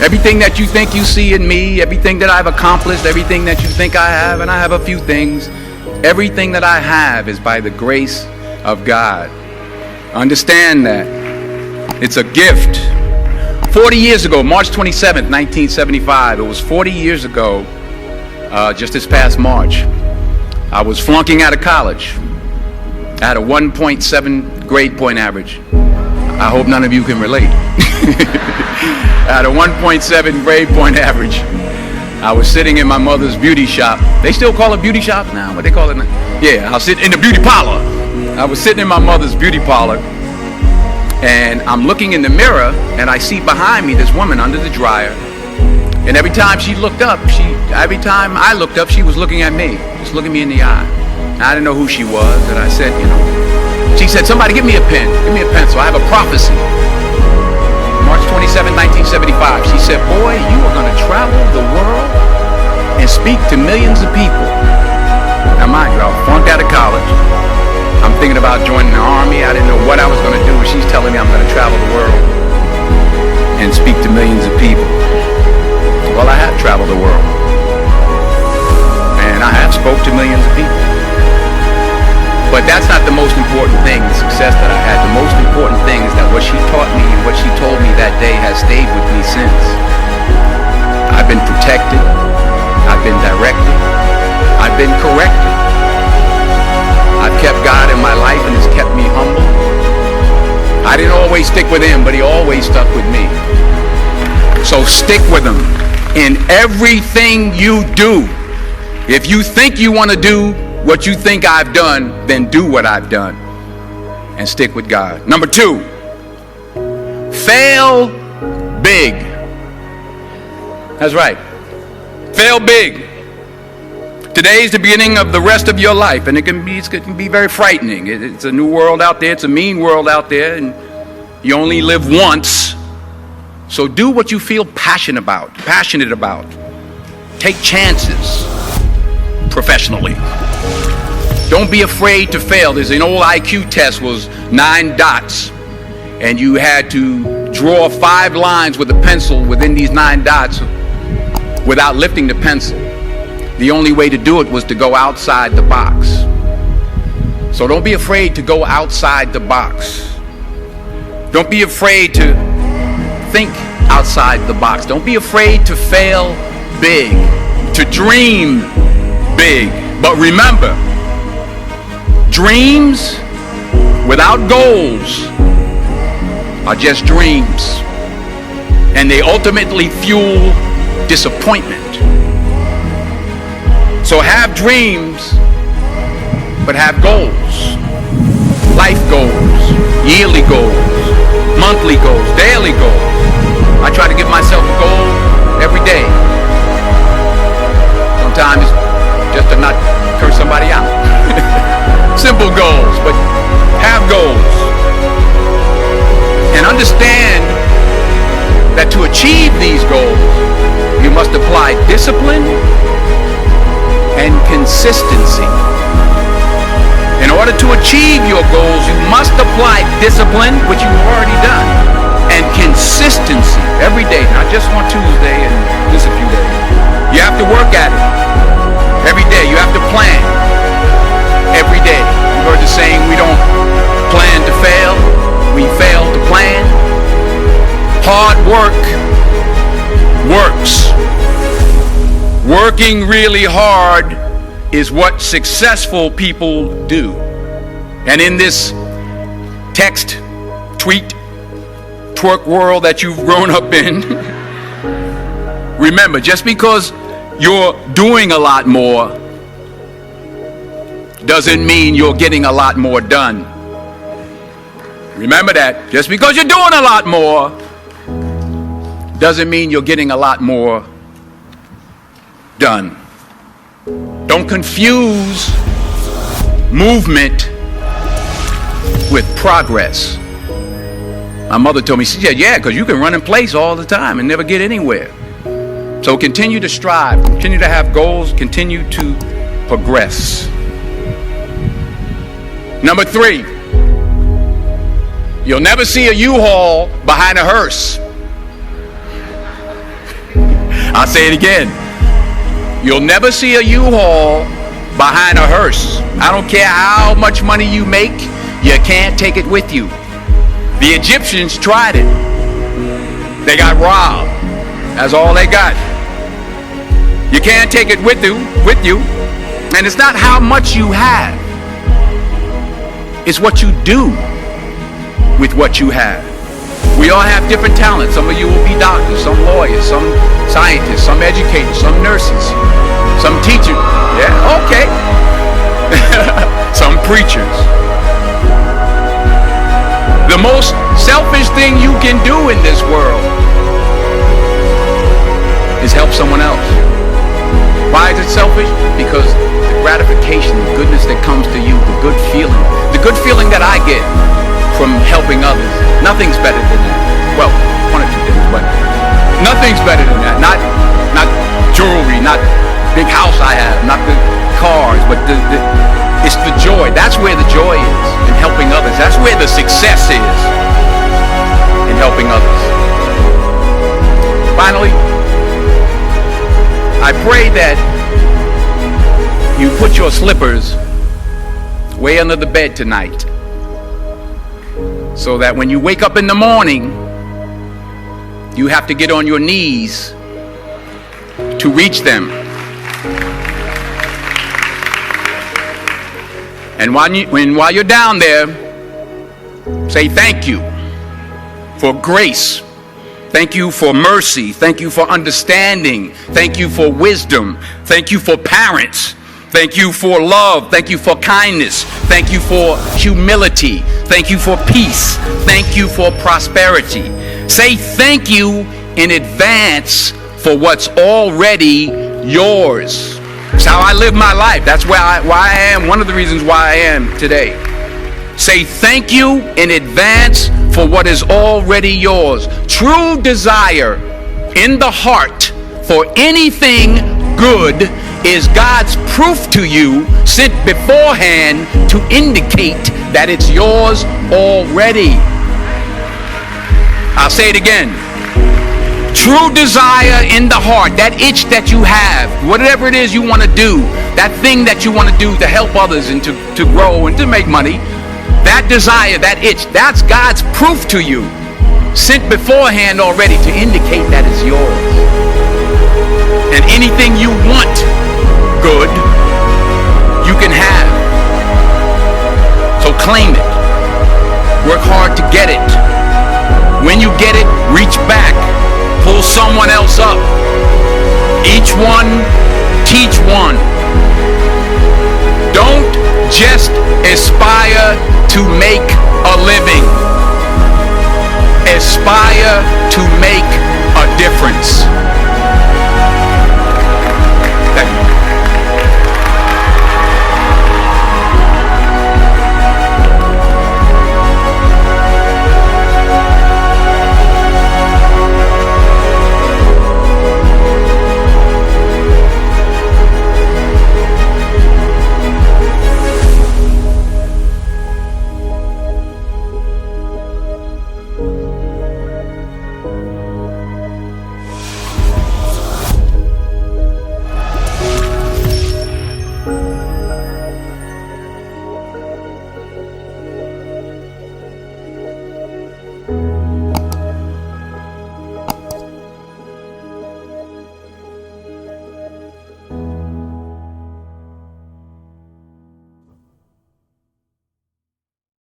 Everything that you think you see in me, everything that I've accomplished, everything that you think I have, and I have a few things, everything that I have is by the grace of God. Understand that. It's a gift. 40 years ago, March 27th, 1975, it was 40 years ago, just this past March, I was flunking out of college. I had a 1.7 grade point average. I hope none of you can relate. I had a 1.7 grade point average. I was sitting in my mother's beauty shop. They still call it beauty shop now? What they call it now? Yeah, I was sitting in the beauty parlor. I was sitting in my mother's beauty parlor, and I'm looking in the mirror, and I see behind me this woman under the dryer. And every time she looked up, every time I looked up, she was looking at me, just looking me in the eye. And I didn't know who she was, and I said, she said, somebody give me a pen, give me a pencil. I have a prophecy. March 27, 1975. She said, boy, you are going to travel the world and speak to millions of people. Now, mind you, I was flunked out of college. I'm thinking about joining the army. I didn't know what I was going to do. She's telling me I'm going to travel the world and speak to millions of people. Well, I have traveled the world. And I have spoke to millions of people. But that's not the most important thing, the success that I had. The most important thing is that what she taught me and what she told me that day has stayed with me since. I've been protected. I've been directed. I've been corrected. I've kept God in my life and it's kept me humble. I didn't always stick with him, but he always stuck with me. So stick with him in everything you do. If you think you want to do what you think I've done, then do what I've done and stick with God. Number 2, fail big. That's right. Fail big. Today's the beginning of the rest of your life, and it can be very frightening. It's a new world out there. It's a mean world out there, and you only live once. So do what you feel passionate about. Take chances professionally. Don't be afraid to fail. There's an old IQ test, was 9 dots, and you had to draw 5 lines with a pencil within these 9 dots without lifting the pencil. The only way to do it was to go outside the box. So don't be afraid to go outside the box. Don't be afraid to think outside the box. Don't be afraid to fail big, to dream big. But remember, dreams without goals are just dreams, and they ultimately fuel disappointment. So have dreams, but have goals. Life goals, yearly goals, monthly goals, daily goals. I try to give myself a goal every day. Sometimes just to not curse somebody out. Simple goals, but have goals. And understand that to achieve these goals, you must apply discipline and consistency. In order to achieve your goals, you must apply discipline, which you've already done, and consistency every day, not just on Tuesday and just a few days. You have to work at it every day. You have to plan every day. You heard the saying, we don't plan to fail, we fail to plan. Hard work works. Working really hard is what successful people do. And in this text, tweet, twerk world that you've grown up in, remember, just because you're doing a lot more doesn't mean you're getting a lot more done. Remember that. Just because you're doing a lot more doesn't mean you're getting a lot more done. Don't confuse movement with progress. My mother told me, she said, yeah, because you can run in place all the time and never get anywhere. So continue to strive, continue to have goals, continue to progress. Number 3, you'll never see a U-Haul behind a hearse. I'll say it again. You'll never see a U-Haul behind a hearse. I don't care how much money you make, you can't take it with you. The Egyptians tried it. They got robbed. That's all they got. You can't take it with you. And it's not how much you have. It's what you do with what you have. We all have different talents. Some of you will be doctors, some lawyers, some scientists, some educators, some nurses, some teachers. Yeah, okay. Some preachers. The most selfish thing you can do in this world is help someone else. Why is it selfish? Because the gratification, the goodness that comes to you, the good feeling that I get from helping others, nothing's better than that. Well, one or two things, but nothing's better than that. Not jewelry, not big house I have, not the cars, but it's the joy. That's where the joy is, in helping others. That's where the success is, in helping others. Finally, I pray that you put your slippers way under the bed tonight, so that when you wake up in the morning, you have to get on your knees to reach them. And while you're down there, say thank you for grace. Thank you for mercy. Thank you for understanding. Thank you for wisdom. Thank you for parents. Thank you for love. Thank you for kindness. Thank you for humility. Thank you for peace. Thank you for prosperity. Say thank you in advance for what's already yours. It's how I live my life. That's why I am. One of the reasons why I am today. Say thank you in advance for what is already yours. True desire in the heart for anything good is God's proof to you, sent beforehand to indicate that it's yours already. I'll say it again. True desire in the heart, that itch that you have, whatever it is you want to do, that thing that you want to do to help others and to grow and to make money, that desire, that itch, that's God's proof to you, sent beforehand already to indicate that it's yours. And anything you want good, you can have. So claim it. Work hard to get it. When you get it, reach back. Pull someone else up. Each one, teach one. Don't just aspire to make a living. Aspire to make